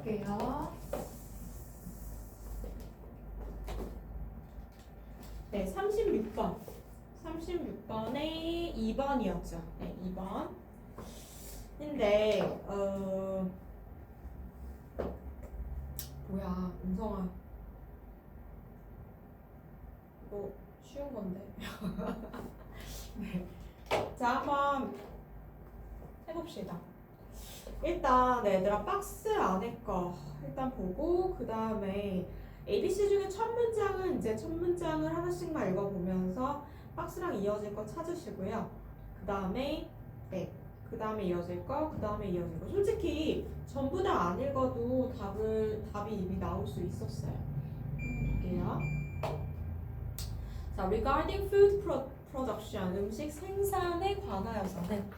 볼게요. 네, 36번. 36번에 2번이었죠. 네, 2번. 근데 뭐야, 은성아. 이거 쉬운 건데. 네. 자, 한번 해봅시다. 일단 얘들아 박스 안에 거 일단 보고 그 다음에 ABC 중에 첫 문장은 이제 첫 문장을 하나씩만 읽어보면서 박스랑 이어질 거 찾으시고요. 그 다음에 그 다음에 이어질 거, 그 다음에 이어질 거. 솔직히 전부 다 안 읽어도 답이 이미 나올 수 있었어요. 볼게요. 자, regarding food production, 음식 생산에 관하여서는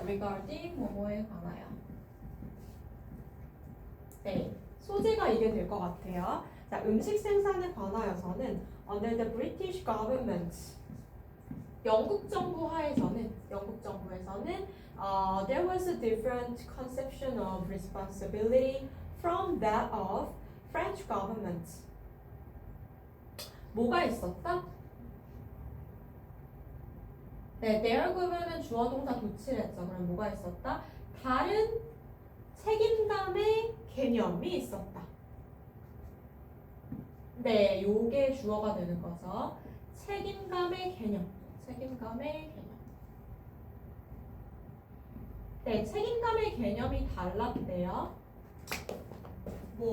regarding 뭐뭐에 관하여. 네, 소재가 이게 될 것 같아요. 자, 음식 생산에 관하여서는 under the British government, 영국 정부 하에서는 there was a different conception of responsibility from that of French government. 뭐가 있었다? 네, there 그러면은 주어 동사 도치를 했죠. 그럼 뭐가 있었다? 다른 책임감의 개념이 있었다. 네, 요게 주어가 되는 거죠. 책임감의 개념. 네, 책임감의 개념이 달랐대요. 뭐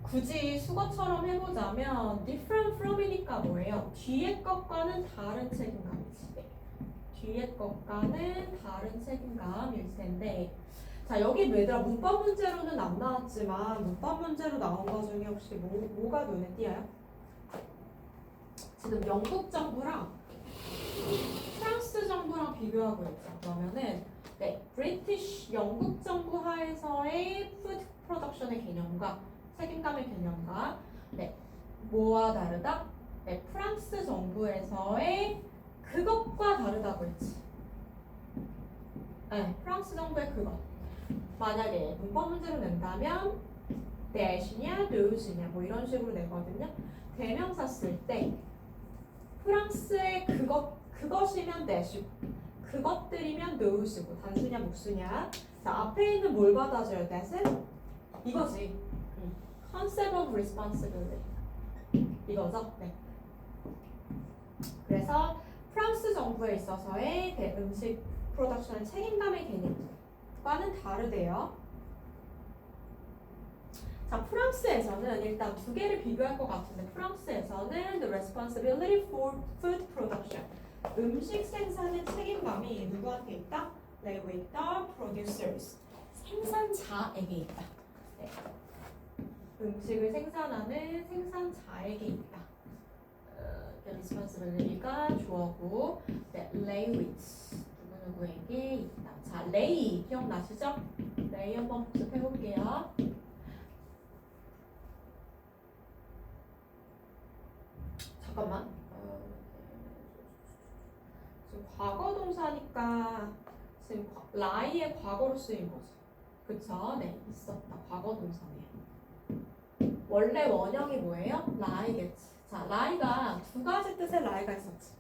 굳이 수거처럼 해보자면 different from이니까 뭐예요? 뒤에 것과는 다른 책임감이지. 뒤에 것과는 다른 책임감일 텐데, 자, 여기 얘들아 문법 문제로는 안 나왔지만 문법 문제로 나온 거 중에 혹시 뭐가 눈에 띄어요? 지금 영국 정부랑 프랑스 정부랑 비교하고 있죠. 그러면은 브리티시 영국 정부 하에서의 푸드 프로덕션의 개념과 책임감의 개념과 뭐와 다르다? 프랑스 정부에서의 그것과 다르다고 했지. 프랑스 정부의 그것. 만약에 문법 문제로 낸다면 that이냐, those냐 뭐 이런 식으로 내거든요. 대명사 쓸 때 프랑스의 그것이면 that이고 그것들이면 those고 단수냐 복수냐. 자, 앞에 있는 뭘 받아줘요? that은? 이거지. concept of responsibility. 이거죠? 네. 그래서 프랑스 정부에 있어서의 음식 프로덕션의 책임감의 개념과는 다르대요. 자, 프랑스에서는 일단 두 개를 비교할 것 같은데 프랑스에서는 the responsibility for food production, 음식 생산의 책임감이 누구한테 있다? lay with the producers, 생산자에게 있다. 네. 음식을 생산하는 생산자에게 있다. responsibility가 주어고 lay with 누구누구에게 있다. 자, lay 기억나시죠? lay 한번 복습해 볼게요. 잠깐만. 지금 과거 동사니까 지금 lie의 과거로 쓰인 거죠. 그쵸? 네, 있었다. 과거 동사네요. 원래 원형이 뭐예요? lie겠지. 자, lie가 두 가지 뜻의 lie가 있었지.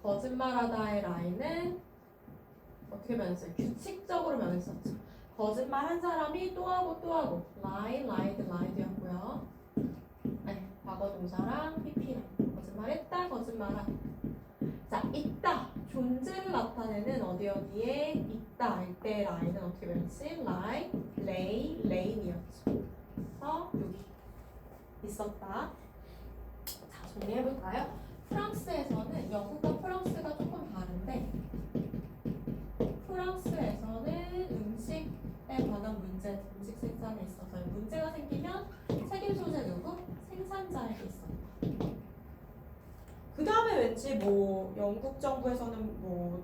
거짓말하다의 lie는 어떻게 변했어요? 규칙적으로 변했었죠. 거짓말한 사람이 또 하고 또 하고 lie, lied, lied였고요. 네, 과거 동사랑 PP랑 거짓말했다, 거짓말한. 자, 있다, 존재를 나타내는 어디에 있다 할 때 lie는 어떻게 변했지? lie, lay, lay이었죠. 그래서 여기 있었다. 자, 정리해볼까요? 프랑스에서는 영국과 프랑스가 조금 다른데 프랑스에서는 음식에 관한 문제, 음식 생산에 있어서 문제가 생기면 책임 소재 누구? 생산자에게 있었다. 그 다음에 왠지 뭐 영국 정부에서는 뭐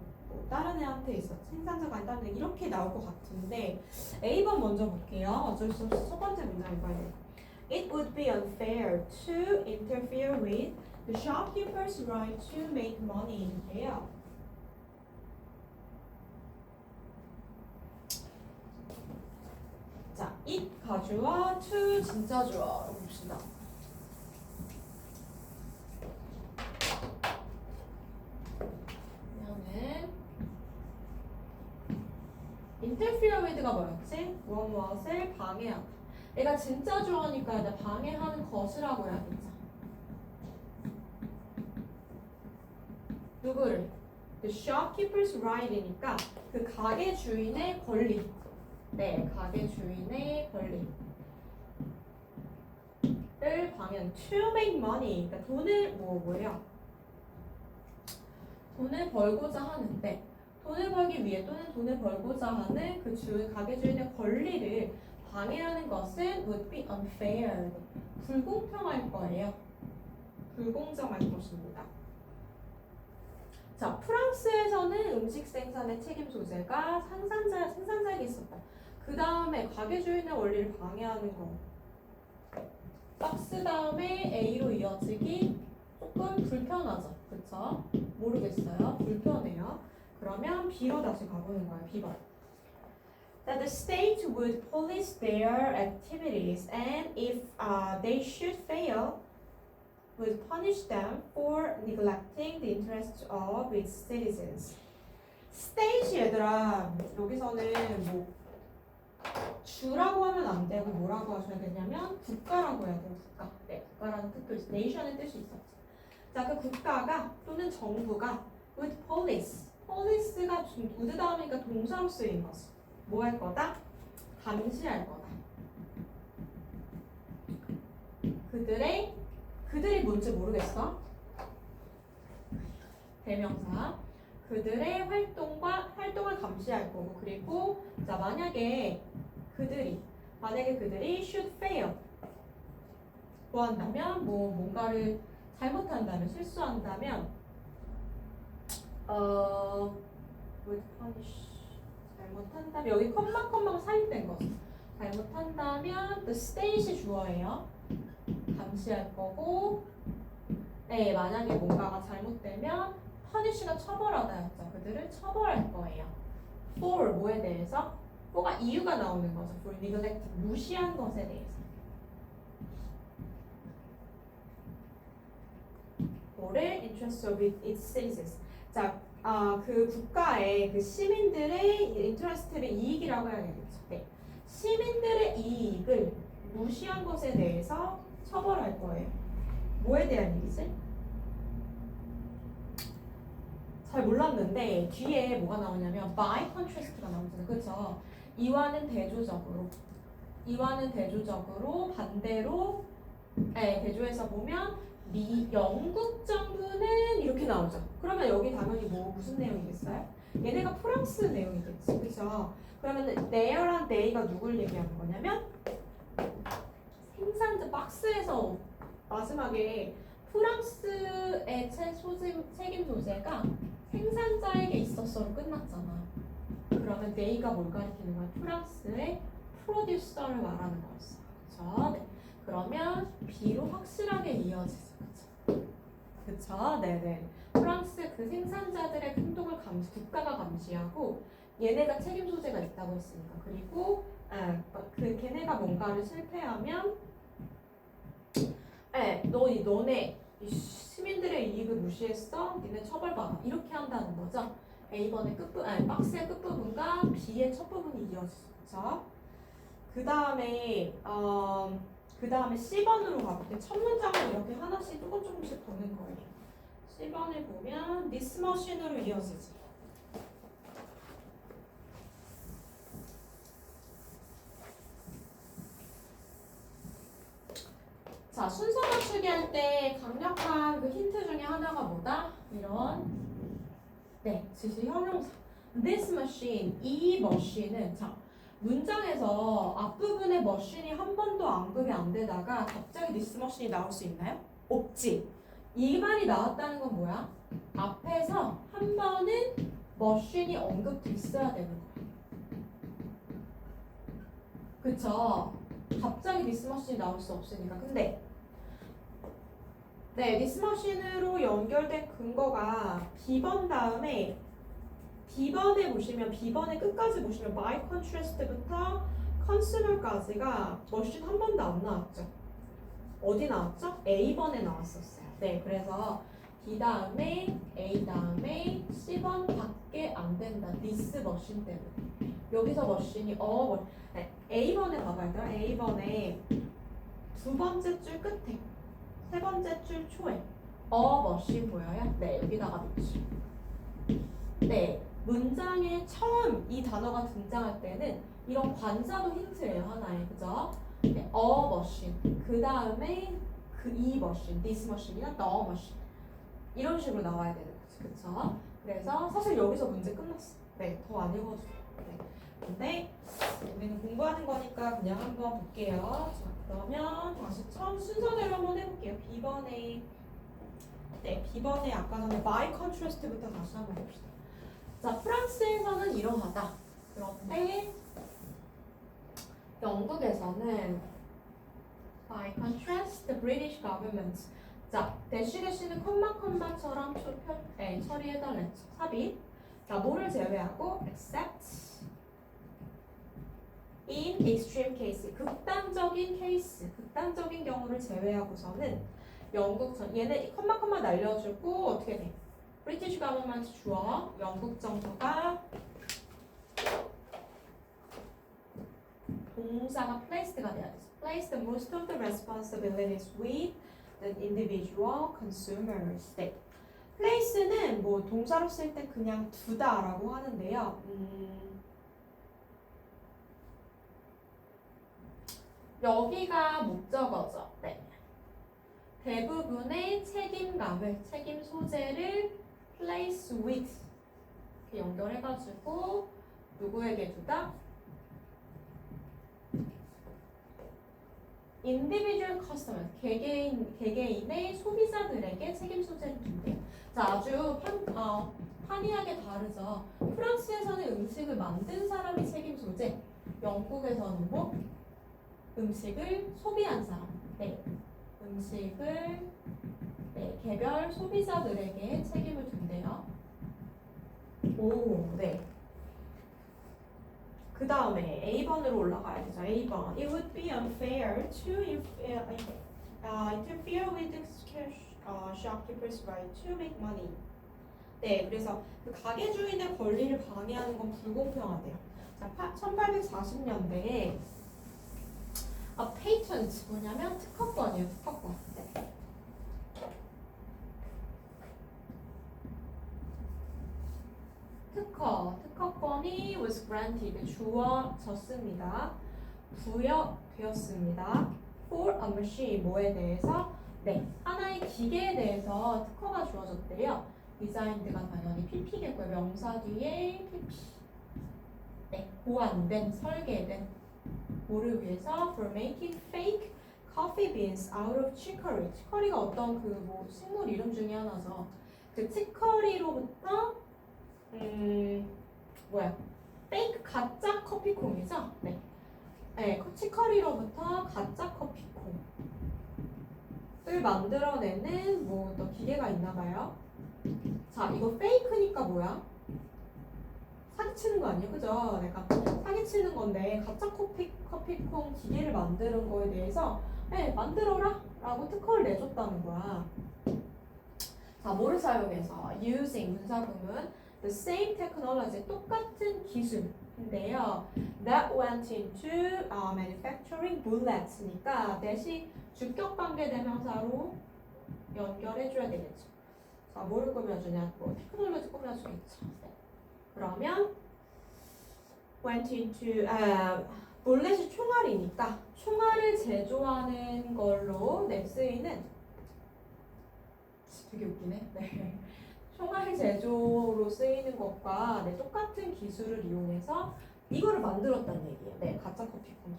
다른 애한테 있었 생산자가 아닌 다른 애 이렇게 나올 것 같은데 A번 먼저 볼게요. 어쩔 수 없이 첫 번째 문장이거든요. It would be unfair to interfere with the shopkeeper's right to make money. 인데요. 가주와 to 진짜 주어로 봅시다. 그러면은 interfere with가 뭐였지? 무엇을 방해하다. 얘가 진짜 주어니까 이제 방해하는 것이라고 해야겠죠. 누구를? The shopkeeper's right이니까 그 가게 주인의 권리. 네, 가게 주인의 권리를 방해하는 to make money. 그러니까 돈을 뭐예요? 돈을 벌고자 하는데 돈을 벌기 위해 또는 돈을 벌고자 하는 그 가게 주인의 권리를 방해하는 것은 would be unfair. 불공평할 거예요. 불공정할 것입니다. 자, 프랑스에서는 음식 생산의 책임 소재가 생산자에게 있었다. 그 다음에 가게 주인의 원리를 방해하는 거. 박스 다음에 A로 이어지기 조금 불편하죠. 그쵸? 모르겠어요. 불편해요. 그러면 B로 다시 가보는 거예요. B번. That the state would police their activities and if they should fail, would punish them for neglecting the interests of its citizens. state 얘들아, 여기서는 뭐 주라고 하면 안 되고 뭐라고 하셔야 되냐면 국가라고 해야 돼요. 국가. 네, 국가라는 뜻도 있어. nation의 뜻이 있었죠. 자, 그 국가가 또는 정부가 would police. police가 would 다음이니까 동사로 쓰인 거지. 뭐 할 거다? 감시할 거다. 그들이 뭔지 모르겠어. 대명사. 그들의 활동을 감시할 거고, 그리고 자 만약에 그들이 should fail 뭐 한다면 뭔가를 잘못한다면 실수한다면 would punish 잘못한다면 여기 컴마 사입된 거죠. 잘못한다면 the state이 주어예요. 감시할 거고, 네, 만약에 뭔가가 잘못되면 punish가 처벌하다였죠. 그들을 처벌할 거예요. for 뭐에 대해서? for가 이유가 나오는 거죠. for neglect 무시한 것에 대해서. for를 interest of its citizens. 자, 그 국가의 그 시민들의 인터레스트를 이익이라고 해야겠죠. 네. 시민들의 이익을 무시한 것에 대해서 처벌할 거예요. 뭐에 대한 일이지? 잘 몰랐는데 뒤에 뭐가 나오냐면 by contrast가 나오잖아요. 그렇죠? 이와는 대조적으로 반대로 대조해서 보면 영국 정부는 이렇게 나오죠. 그러면 여기 당연히 무슨 내용이겠어요? 얘네가 프랑스 내용이겠지. 그렇죠? 그러면 there랑 they가 누굴 얘기하는 거냐면 생산자 박스에서 마지막에 프랑스의 책임 소재가 생산자에게 있었어로 끝났잖아. 그러면 they가 뭘 가리키는 거야? 프랑스의 프로듀서를 말하는 거였어. 그렇죠? 네. 그러면 B로 확실하게 이어지죠. 그쵸? 네네. 프랑스 그 생산자들의 행동을 국가가 감시하고 얘네가 책임 소재가 있다고 했으니까. 그리고 그 걔네가 뭔가를 실패하면 너네 시민들의 이익을 무시했어? 니네 처벌받아. 이렇게 한다는 거죠. A번의 박스의 끝부분과 B의 첫 부분이 이어지죠. 그쵸? 그 다음에 C번으로 가볼게. 첫 문장을 이렇게 하나씩 조금씩 보는 거예요. C번을 보면 this machine으로 이어지지. 자, 순서 맞추기 할 때 강력한 그 힌트 중에 하나가 뭐다? 지시 형용사. This machine, 이 머신은 자, 문장에서 앞부분에 머신이 한 번도 언급이 안 되다가 갑자기 this machine이 나올 수 있나요? 없지. 이 말이 나왔다는 건 뭐야? 앞에서 한 번은 머신이 언급됐어야 되는 거야. 그쵸? 갑자기 this machine이 나올 수 없으니까. 근데 this machine으로 연결된 근거가 B번 다음에 B번에 보시면 B번의 끝까지 보시면 by contrast부터 consumer까지가 머신 한 번도 안 나왔죠. 어디 나왔죠? A번에 나왔었어요. 네, 그래서 D 다음에 A 다음에 C번 밖에 안 된다. this 머신 때문에. 여기서 머신이 네, A번에 봐봐야 돼요. A번에 두 번째 줄 끝에 세 번째 줄 초에 머신 보여요? 네, 여기다가 놓지. 네, 문장에 처음 이 단어가 등장할 때는 이런 관자도 힌트예요, 하나에. 그죠? 네, 머신. 그 다음에 이 머신, this 머신이나 the 머신. 이런 식으로 나와야 되는 거지. 그쵸? 그래서 사실 여기서 문제 끝났어. 네, 더 안 읽어도 돼. 네. 근데 우리는 공부하는 거니까 그냥 한번 볼게요. 자, 그러면 다시 처음 순서대로 한번 해볼게요. B번에 B번에 아까 전에 by contrast부터 다시 한번 봅시다. 자, 프랑스에서는 이러하다. 그런데 영국에서는 by contrast, the British government. 자, 대시는 콤마처럼 처리해달랬죠. 삽입. 자, 뭐를 제외하고 except in extreme case, 극단적인 케이스, 극단적인 경우를 제외하고서는 영국 얘네 콤마 날려주고 어떻게 돼? British government 주어, 영국 정부가 동사가 place드가 돼야 돼. Place the most of the responsibilities with the individual consumers. 네. place는 뭐 동사로 쓸 때 그냥 두다라고 하는데요. 여기가 목적어죠. 네. 대부분의 책임감을, 책임 소재를 place with 이렇게 연결해가지고 누구에게 두다? individual customer, 개개인의 소비자들에게 책임 소재를 준대요. 자, 아주 판이하게 다르죠. 프랑스에서는 음식을 만든 사람이 책임 소재, 영국에서는 뭐? 음식을 소비한 사람. 네. 음식을 개별 소비자들에게 책임을 둔대요. 오, 네. 그 다음에 A번으로 올라가야 되죠. A번. It would be unfair to interfere with the shopkeeper's right to make money. 네, 그래서 그 가게 주인의 권리를 방해하는 건 불공평하대요. 자, 1840년대에 patent 뭐냐면 특허권이에요. 특허권. 네. 특허권이 was granted, 주어졌습니다. 부여되었습니다. For a machine, 뭐에 대해서? 네, 하나의 기계에 대해서 특허가 주어졌대요. 디자인드가 당연히 PP겠고요. 명사 뒤에 PP. 네, 고안된, 설계된 뭐를 위해서? For making fake coffee beans out of chicory. 치커리가 어떤 그 뭐 식물 이름 중에 하나죠. 그 치커리로부터 페이크 가짜 커피콩이죠? 네. 네, 치커리로부터 가짜 커피콩을 만들어내는 뭐 또 기계가 있나봐요. 자, 이거 페이크니까 뭐야? 사기치는 거 아니에요? 그죠? 내가 사기치는 건데 가짜 커피콩 기계를 만드는 거에 대해서 만들어라! 라고 특허를 내줬다는 거야. 자, 뭐를 사용해서? Using 문사구문 the same technology, 똑같은 기술인데요. That went into manufacturing bullets니까 대신 주격 관계 대명사로 연결해줘야 되겠죠. 자, 뭐를 꾸며주냐? 뭐 테크놀로지 꾸며주겠죠. 네. 그러면 went into 볼렛이 총알이니까 총알을 제조하는 걸로 쓰이는 되게 웃기네. 네. 총알 제조로 쓰이는 것과 똑같은 기술을 이용해서 이거를 만들었다는 얘기예요. 네, 가짜 커피콩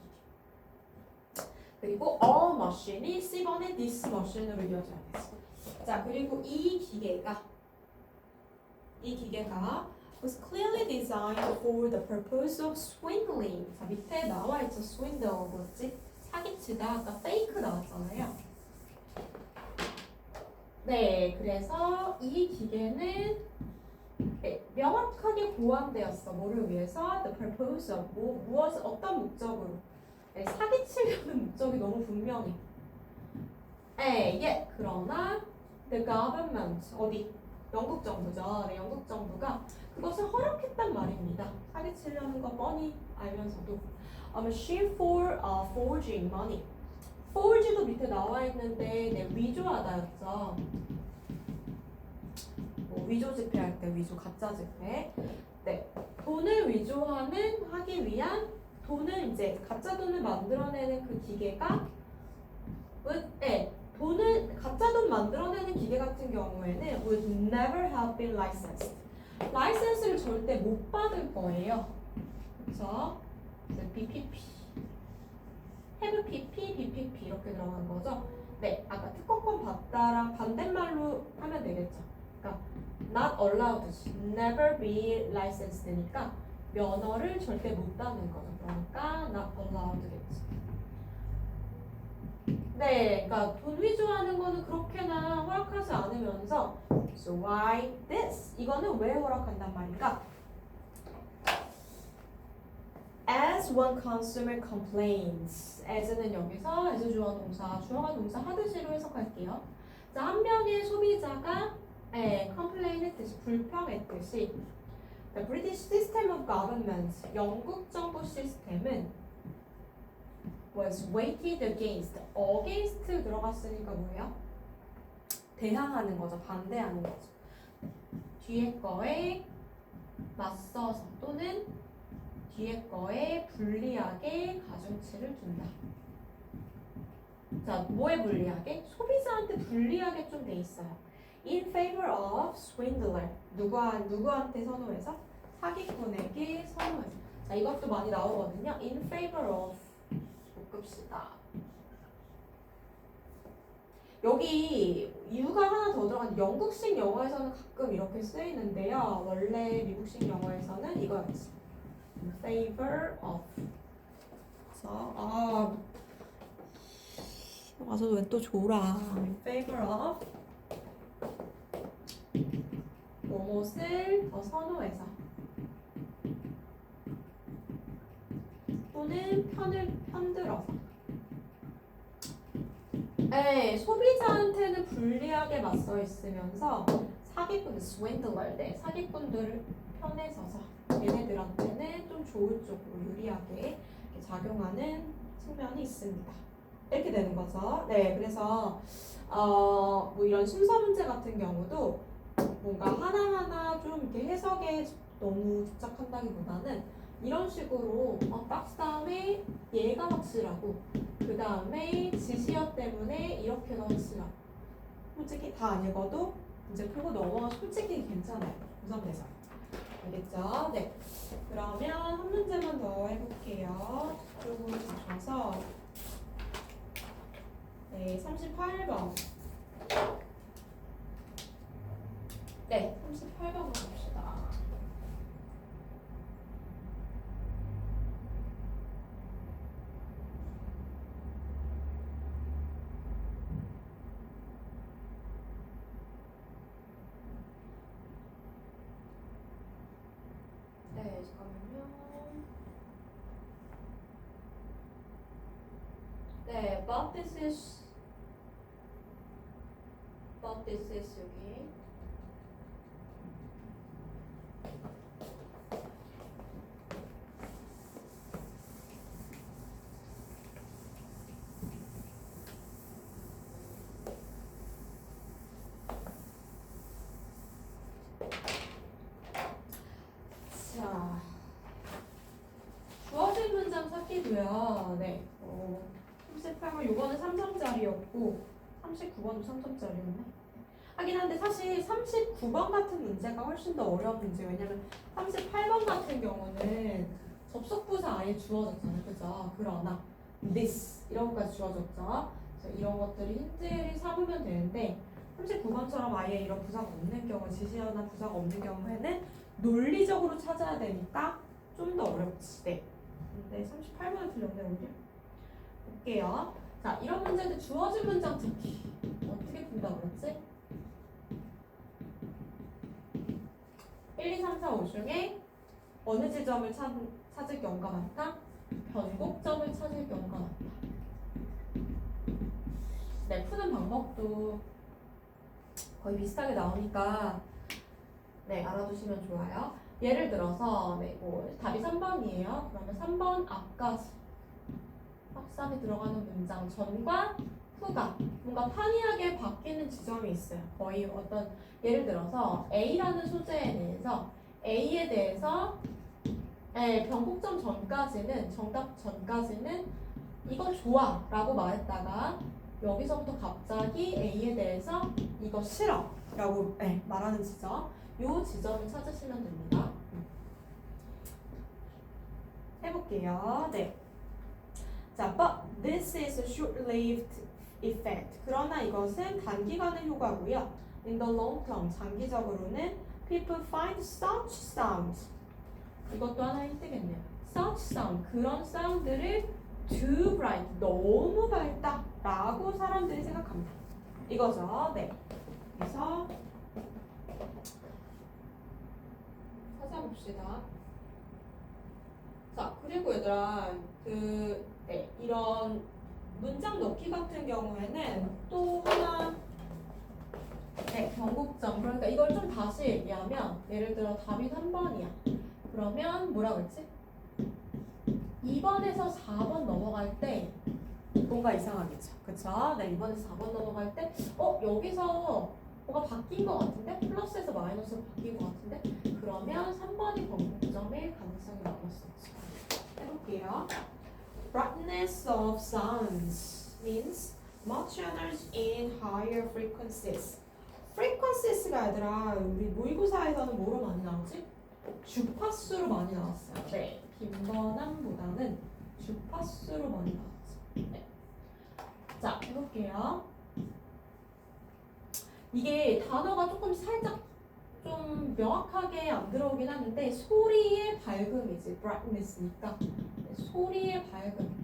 기계. 그리고 a machine이 C번에 this machine으로 이어져야 되죠. 자, 그리고 이 기계가 was clearly designed for the purpose of swindling. 자, 밑에 나와 있죠. swindle 뭐지? 사기치다. 아까 fake 나왔잖아요. 네, 그래서 이 기계는 네, 명확하게 보완되었어. 뭐를 위해서? The purpose of 무엇 어떤 목적으로? 네, 사기치려는 목적이 너무 분명해. 예, 그러나 the government 어디? 영국 정부죠. 네, 영국 정부가 그것을 허락했단 말입니다. 사기치려는 거 뻔히 알면서도 a machine for forging money. forge도 밑에 나와 있는데 네, 위조하다였죠. 뭐 위조 지폐할 때 위조 가짜 지폐. 네, 돈을 위조하는 하기 위한 돈을 이제 가짜 돈을 만들어내는 그 기계가 돈을 가짜 돈 만들어내는 기계 같은 경우에는 would never have been licensed. 라이센스를 절대 못 받을 거예요. 그렇죠? BPP, have PP, BPP 이렇게 들어간 거죠. 네, 아까 특허권 받다랑 반대말로 하면 되겠죠. 그러니까 not allowed, never be licensed니까 면허를 절대 못 따는 거죠. 그러니까 not allowed겠지. 네, 그러니까 돈 위조하는 거는 그렇게나 허락하지 않으면서 so why this? 이거는 왜 허락한단 말인가? As one consumer complains. as는 여기서 as 주어 동사, 주어가 동사 하듯이로 해석할게요. 자, 한 명의 소비자가 complain 했듯이, 불평했듯이 The British system of government, 영국 정부 시스템은 was weighted against, against 들어갔으니까 뭐예요? 대항하는 거죠. 반대하는 거죠. 뒤에 거에 맞서서 또는 뒤에 거에 불리하게 가중치를 둔다. 자, 뭐에 불리하게? 소비자한테 불리하게 좀 돼 있어요. In favor of swindler. 누구한테 선호해서? 사기꾼에게 선호해서. 자, 이것도 많이 나오거든요. In favor of. 묶읍시다. 여기 U가 하나 더 들어간 영국식 영어에서는 가끔 이렇게 쓰이는데요. 원래 미국식 영어에서는 이거였지. In favor of. 그래서 와서 왜 또 줘라. In favor of 무엇을 더 선호해서 또는 편들어서. 네, 소비자한테는 불리하게 맞서 있으면서 사기꾼, swindler, 네, 사기꾼들 편에 서서 얘네들한테는 좀 좋은 쪽으로 유리하게 작용하는 측면이 있습니다. 이렇게 되는 거죠. 네, 그래서 뭐 이런 순서 문제 같은 경우도 뭔가 하나하나 좀 이렇게 해석에 너무 집착한다기보다는 이런 식으로 박스 다음에 얘가 확실하고 그 다음에 지시어 때문에 이렇게가 확실하고 솔직히 다 안 읽어도 이제 풀고 넘어가 솔직히 괜찮아요. 고3돼서 알겠죠? 네. 그러면 한 문제만 더 해볼게요. 이쪽으로 가셔서 네, 38번. 네, 38번 가봅시다. 네, 잠깐만요. 네, but this is 여기. 자, 주어진 문장 찾기도요. 네. 38번 요거는 3점짜리였고 39번도 3점짜리였네. 하긴 한데 사실 39번 같은 문제가 훨씬 더 어려운 문제. 왜냐면 38번 같은 경우는 접속부사 아예 주어졌잖아요. 그죠? 그러나 this 이런 것까지 주어졌죠. 그래서 이런 것들이 힌트를 삼으면 되는데 39번처럼 아예 이런 부사가 없는 경우, 지시어나 부사가 없는 경우에는 논리적으로 찾아야 되니까 좀 더 어렵지. 네. 근데 38번은 틀렸네 오늘. 볼게요. 자, 이런 문제는 주어진 문장 듣기 어떻게 푼다고 그랬지? 1, 2, 3, 4, 5 중에 어느 지점을 찾을 경우가 많다? 변곡점을 찾을 경우가 많다. 네, 푸는 방법도 거의 비슷하게 나오니까 네, 알아두시면 좋아요. 예를 들어서 네, 뭐 답이 3번이에요. 그러면 3번 앞까지 합산이 들어가는 문장 전과 후가 뭔가 판이하게 바뀌는 지점이 있어요. 거의 어떤 예를 들어서 A라는 소재에 대해서 A에 대해서 변곡점 전까지는 정답 전까지는 이거 좋아 라고 말했다가 여기서부터 갑자기 A에 대해서 이거 싫어 라고 말하는 지점 요 지점을 찾으시면 됩니다. 해볼게요. 네. 자, but this is a short-lived effect. 그러나 이것은 단기간의 효과고요. In the long term, 장기적으로는 people find such sounds. 이것도 하나 힌트겠네요. Such sound, 그런 사운드를 too bright, 너무 밝다 라고 사람들이 생각합니다. 이거죠. 네. 그래서 찾아봅시다. 자, 그리고 얘들아, 이런 문장 넣기 같은 경우에는 또 하나, 변곡점. 그러니까 이걸 좀 다시 얘기하면, 예를 들어 답이 3번이야. 그러면 뭐라 그랬지? 2번에서 4번 넘어갈 때 뭔가 이상하겠죠. 그쵸? 네, 2번에서 4번 넘어갈 때, 여기서 뭐가 바뀐 것 같은데? 플러스에서 마이너스로 바뀐 것 같은데? 그러면 3번이 변곡점일 가능성이 남았었죠. 해볼게요. Brightness of sounds means much energy in higher frequencies. frequencies가 얘들아 우리 모의고사에서는 뭐로 많이 나오지? 주파수로 많이 나왔어요. 네, 빈번함보다는 주파수로 많이 나왔죠. 네. 자, 해볼게요. 이게 단어가 조금 살짝 좀 명확하게 안 들어오긴 하는데 소리의 밝음이지 brightness니까 소리의 밝음이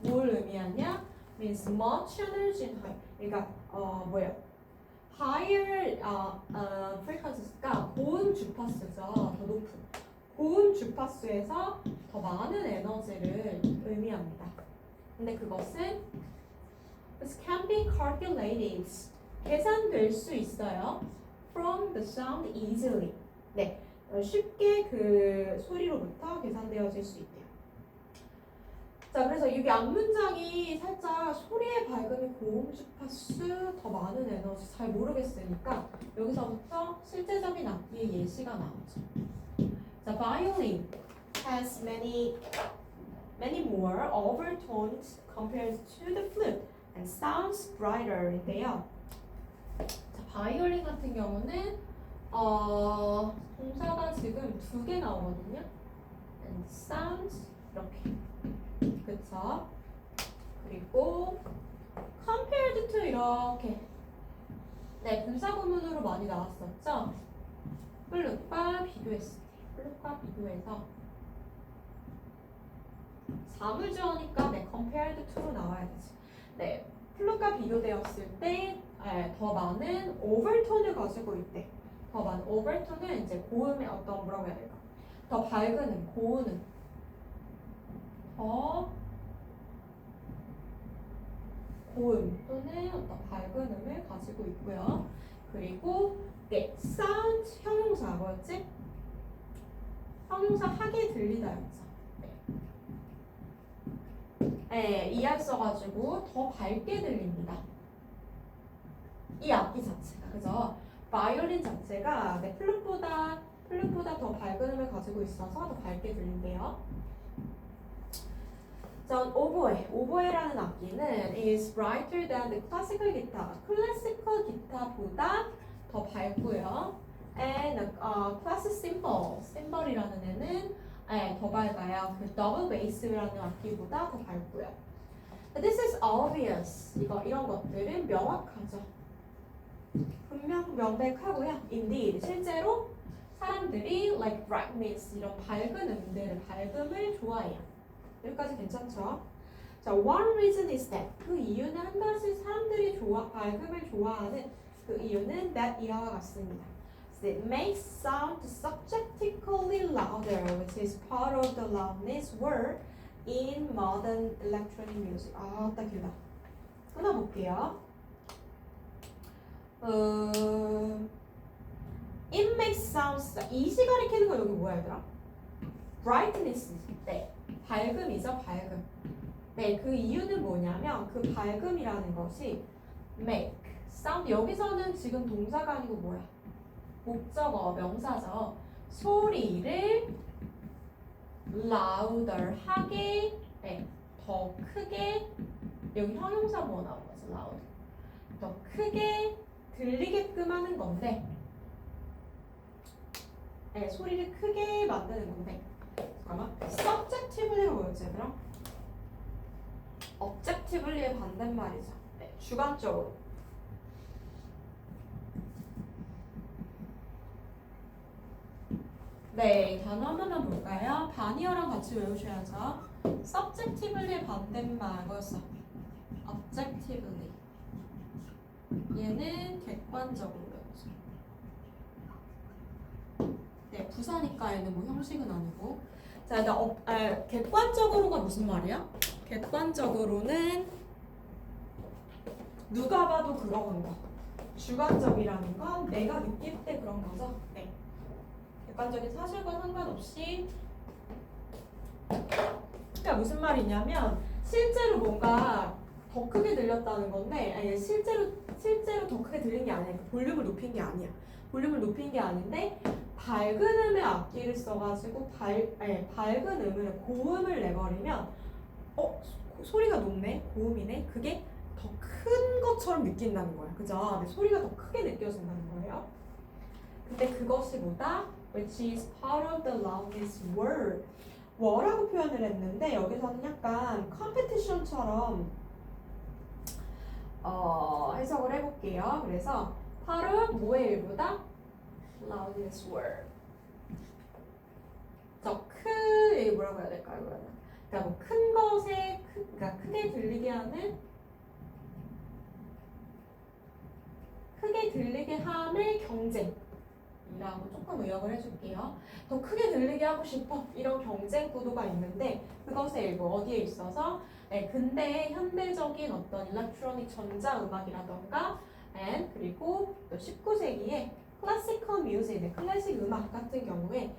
뭘 의미하냐? means much energy in high. 그러니까 뭐예요? higher frequences가 고음 주파수죠. 더 높은 고음 주파수에서 더 많은 에너지를 의미합니다. 근데 그것은 this can be calculated. 계산될 수 있어요. From the sound easily. 네, 쉽게 그 소리로부터 계산되어질 수 있대요. 자, 그래서 여기 앞문장이 살짝 소리의 밝음이 고음 주파수 더 많은 에너지 잘 모르겠으니까 여기서부터 실제적인 악기의 예시가 나오죠. 자, violin has many more overtones compared to the flute and sounds brighter인데요. 자, 바이올린 같은 경우는 동사가 지금 2개 나오거든요. And sounds 이렇게, 그쵸? 그리고 compared to 이렇게, 네, 분사구문으로 많이 나왔었죠. 플룻과 비교했을 때, 플룻과 비교해서 사물주어니까 네, compared to로 나와야 되지. 네, 플룻과 비교되었을 때 더 많은 오버톤을 가지고 있대. 더 많은 오버톤은 이제 고음의 어떤 뭐라고 해야 될까? 더 밝은 음, 고음, 더 고음 또는 어떤 밝은 음을 가지고 있고요. 그리고 네, sound 형용사 뭐였지? 형용사 하게 들리다였죠. 네, 이알 써가지고 더 밝게 들립니다. 이 악기 자체가, 그죠? 바이올린 자체가 네, 플룻보다 더 밝은 음을 가지고 있어서 더 밝게 들린대요. 자, 오보에라는 악기는 is brighter than the classical guitar. 클래시컬 기타보다 더 밝고요. And classic cymbal이라는 애는 더 밝아요. 그 더블 베이스라는 악기보다 더 밝고요. This is obvious. 이런 것들은 명확하죠. 분명 명백하고요. Indeed, 실제로 사람들이 like brightness 이런 밝은 음들을 밝음을 좋아해요. 여기까지 괜찮죠? 자, one reason is that 그 이유는 한 가지 사람들이 밝음을 좋아하는 그 이유는 that 이와 같습니다. So it makes sound subjectively louder, which is part of the loudness word in modern electronic music. 아, 딱 길다. 끊어볼게요. It makes sounds. 이시 가리키는 거 여기 뭐야 얘들아? brightness. 네, 밝음이죠, 밝음. 네, 그 이유는 뭐냐면 그 밝음이라는 것이 make sound. 여기서는 지금 동사가 아니고 뭐야? 목적어, 명사죠. 소리를 louder 하게, 네, 더 크게. 여기 형용사 뭐 나온 거죠? loud. 더 크게 들리게끔 하는 건데, 네, 소리를 크게 만드는 건데. 잠깐만. subjectively가 뭐였지 얘들아? objectively의 반대말이죠. 네, 주관적으로. 네, 단어 하나만 볼까요? 바니어랑 같이 외우셔야죠. subjectively의 반대말 뭐였어? objectively. 얘는 객관적으로 외우죠. 네, 부사니까 얘는 뭐 형식은 아니고. 자, 일단 객관적으로가 무슨 말이야? 객관적으로는 누가 봐도 그런 거. 주관적이라는 건 내가 느낄 때 그런 거죠. 네. 객관적인 사실과 상관없이. 그러니까 무슨 말이냐면 실제로 뭔가 더 크게 들렸다는 건데, 아니 실제로 더 크게 들린 게 아니야. 볼륨을 높인 게 아니야. 볼륨을 높인 게 아닌데 밝은 음의 악기를 써가지고 밝은 음을 고음을 내버리면 소리가 높네, 고음이네. 그게 더 큰 것처럼 느낀다는 거야. 그죠? 근데 소리가 더 크게 느껴진다는 거예요. 근데 그것이 뭐다? Which is part of the loudest word. 뭐라고 표현을 했는데 여기서는 약간 컴피티션처럼 해석을 해볼게요. 그래서 part of 뭐의 일부다? loudest word. 더 뭐라고 해야 될까요? 그러니까 뭐 큰 것에 그러니까 크게 들리게 함의 경쟁이라고 조금 의역을 해줄게요. 더 크게 들리게 하고 싶어 이런 경쟁 구도가 있는데 그것의 일부 어디에 있어서 근대 현대적인 어떤 일렉트로닉 전자 음악이라던가 그리고 또 19세기에 클래시컬 뮤직, 클래식 음악 같은 경우에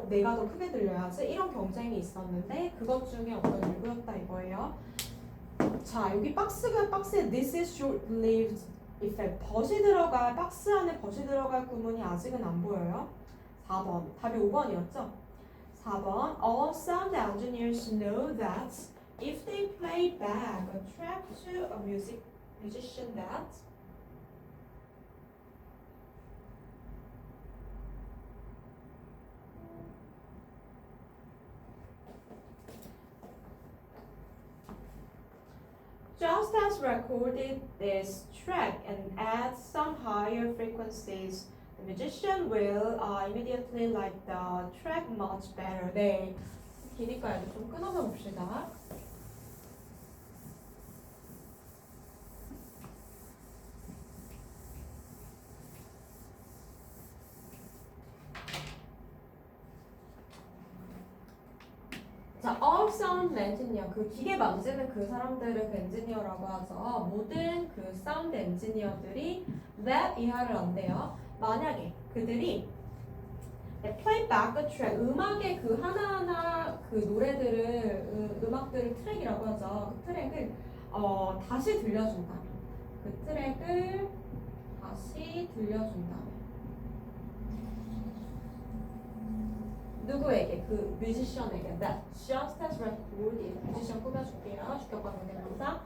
내가 더 크게 들려야지 이런 경쟁이 있었는데 그것 중에 어떤 일부였다 이거예요. 자, 여기 박스에 this is short-lived effect. 박스 안에 벗이 들어갈 구문이 아직은 안 보여요. 4번. 답이 5번이었죠? 4번. All sound engineers know that if they play back a track to a musician that just as recorded this track and add some higher frequencies, the musician will immediately like the track much better. 네, 기니까 이제 좀 끊어서 봅시다. 자, all sound engineer, 그 기계 만지는 그 사람들을 그 엔지니어라고 하죠. 모든 그 사운드 엔지니어들이 that 이하를 한대요. 만약에 그들이 play back a track, 음악의 그 하나하나 그 노래들을 음악들을 트랙이라고 하죠. 그 트랙을 다시 들려준다면, 그 트랙을 다시 들려준다면. 누구에게? 그 뮤지션에게. that just as recorded. 뮤지션 꾸며줄게요. 주격관계 대명사.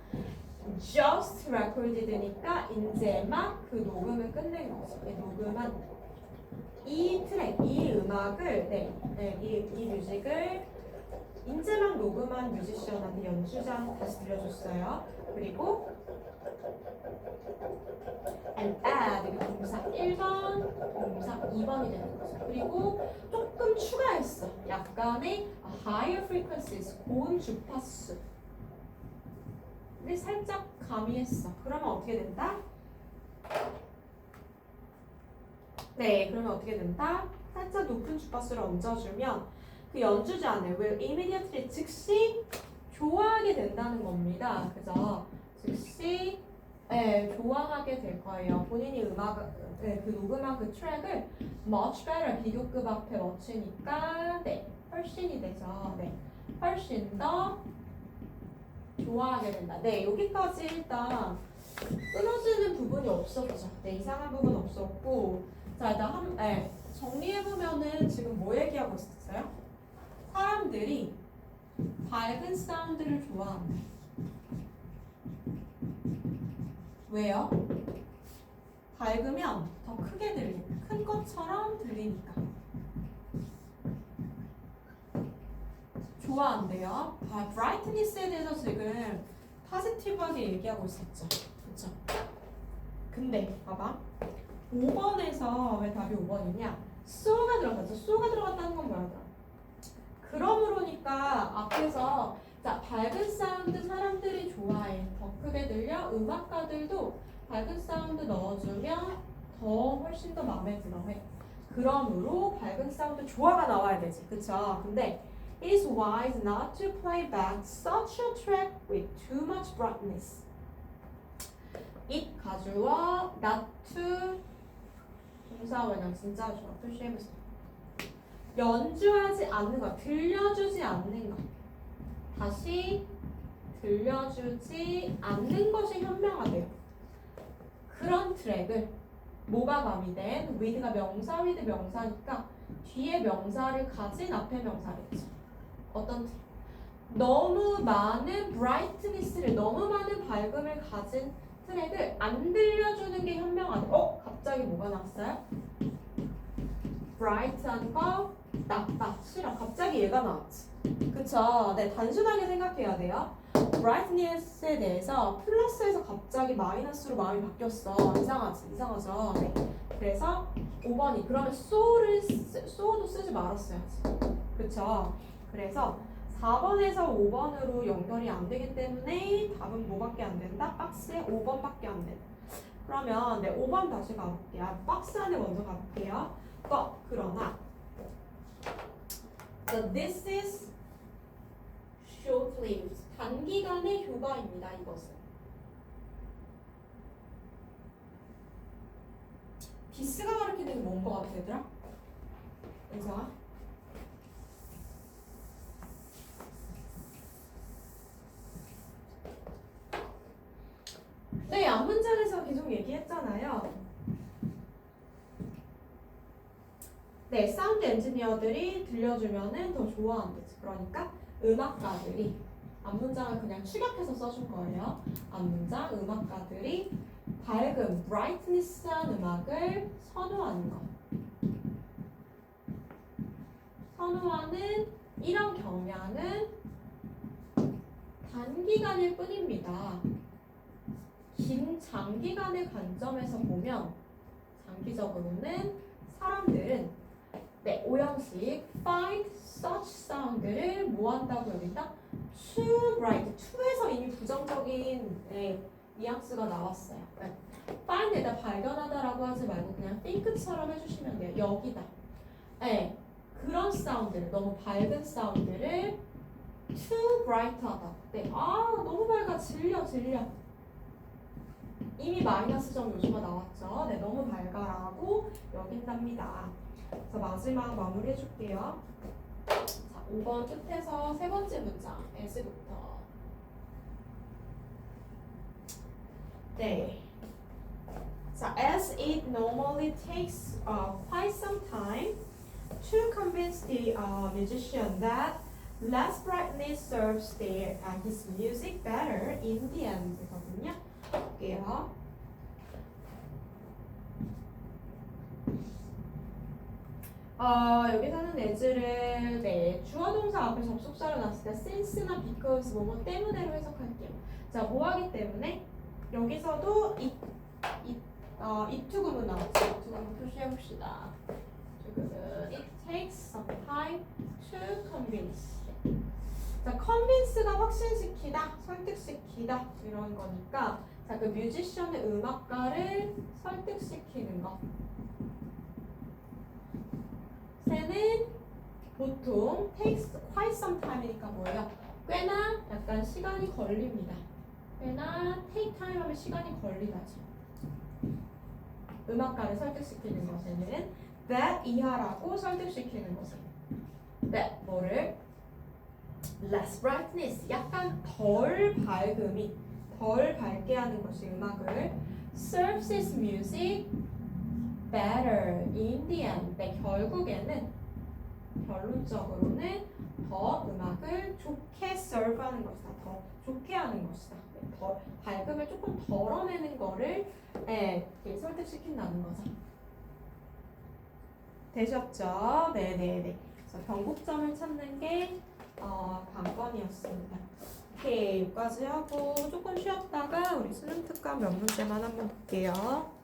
just recorded니까 이제 막 그 녹음을 끝낸 거죠. 녹음한 이 트랙, 이 음악을, 이 뮤직을 이제 막 녹음한 뮤지션한테 연주자한테 다시 들려줬어요. 그리고 and add, 이게 동사 1번, 동사 2번이 되는 거죠. 그리고 조금 추가했어. 약간의 higher frequencies, 고음 주파수를 살짝 가미했어. 그러면 어떻게 된다? 네, 그러면 어떻게 된다? 살짝 높은 주파수를 얹어주면 그 연주자는 will immediately 즉시 좋아하게 된다는 겁니다. 그죠? 즉시 좋아하게 될 거예요. 본인이 그 녹음한 그 트랙을 much better 비교급 앞에 맞추니까 훨씬이 되죠. 훨씬 더 좋아하게 된다. 여기까지 일단 끊어지는 부분이 없었죠. 이상한 부분 없었고, 자 일단 정리해보면은 지금 뭐 얘기하고 있었어요? 사람들이 밝은 사운드를 좋아한다. 왜요? 밝으면 더 크게 들리니까, 큰 것처럼 들리니까 좋아한대요. 브라이트니스에 대해서 지금 포지티브하게 얘기하고 있었죠. 그쵸? 근데 봐봐, 5번에서 왜 답이 5번이냐? so가 들어갔죠. so가 들어갔다는 건 뭐야? 그러므로니까 앞에서 자 밝은 사운드 사람들이 좋아해. 더 크게 들려. 음악가들도 밝은 사운드 넣어주면 더 훨씬 더 마음에 들어해. 그러므로 밝은 사운드 좋아가 나와야 되지. 그쵸? 근데 it is wise not to play back such a track with too much brightness. it 가주어 not to 동사원형 진짜 좋아. 표시해보세요. 연주하지 않는 것, 들려주지 않는 것. 다시 들려주지 않는 것이 현명하대요. 그런 트랙을 뭐가 가미된? with가 명사, with 명사니까 뒤에 명사를 가진 앞에 명사겠죠. 어떤 트랙? 너무 많은 brightness를, 너무 많은 밝음을 가진 트랙을 안 들려주는 게 현명하대. 갑자기 뭐가 나왔어요? bright한 거 나빠, 싫어. 갑자기 얘가 나왔지. 그쵸? 단순하게 생각해야 돼요. brightness에 대해서 플러스에서 갑자기 마이너스로 마음이 바뀌었어. 이상하죠? 그래서 5번이 그러면 so도 쓰지 말았어야지. 그쵸? 그래서 4번에서 5번으로 연결이 안 되기 때문에 답은 뭐밖에 안 된다? 박스에 5번밖에 안 된다. 그러면 5번 다시 가볼게요. 박스 안에 먼저 가볼게요. 그러나 this is short-lived. 단기간의 효과입니다. 이것은. 디스가 가르치는 게 뭔 거 같아, 얘들아? 은성아? 앞문장에서 계속 얘기했잖아요. 사운드 엔지니어들이 들려주면은 더 좋아한대지. 그러니까 음악가들이 앞문장을 그냥 축약해서 써준 거예요. 앞문장 음악가들이 밝은 brightness한 음악을 선호하는 것. 선호하는 이런 경향은 단기간일 뿐입니다. 긴 장기간의 관점에서 보면 장기적으로는 사람들은 오형식 find such sound를 뭐 한다고 여긴다? too bright. to에서 이미 부정적인 뉘앙스가 나왔어요. find에다 발견하다라고 하지 말고 그냥 think처럼 해주시면 돼요. 여기다. 그런 사운드를, 너무 밝은 사운드를 too bright하다. 너무 밝아. 질려. 이미 마이너스 점 요소가 나왔죠. 너무 밝아라고 여긴답니다. 자, 마지막 마무리 해줄게요. 자, 5번 끝에서 세 번째 문장 as부터. 자, as it normally takes quite some time to convince the musician that less brightness serves his music better in the end. 이거든요. 볼게요. 여기서는 as를 주어 동사 앞에 접속사를 놨을 때 since나 because 뭐뭐 때문에로 해석할게요. 자, 뭐 하기 때문에 여기서도 it 구문 나왔죠. it 구문 표시해봅시다. 지금은 it takes some time to convince. 자, convince가 확신시키다, 설득시키다 이런 거니까 자, 그 뮤지션의 음악가를 설득시키는 거. 새는 보통 takes quite some time이니까 뭐예요? 꽤나 약간 시간이 걸립니다. 꽤나 take time 하면 시간이 걸리다죠. 음악가를 설득시키는 것에는 that 이하라고 설득시키는 것은 that 뭐를 less brightness 약간 덜 밝음이 덜 밝게 하는 것이 음악을 serves its music better in the end. 네, 결국에는 결론적으로는 더 음악을 좋게 serve하는 것이다. 더 좋게 하는 것이다. 네, 더 밝음을 조금 덜어내는 거를 설득시킨다는 거죠. 되셨죠? 네네네. 그래서 변곡점을 찾는 게 관건이었습니다. 오케이, 여기까지 하고 조금 쉬었다가 우리 수능 특강 몇 문제만 한번 볼게요.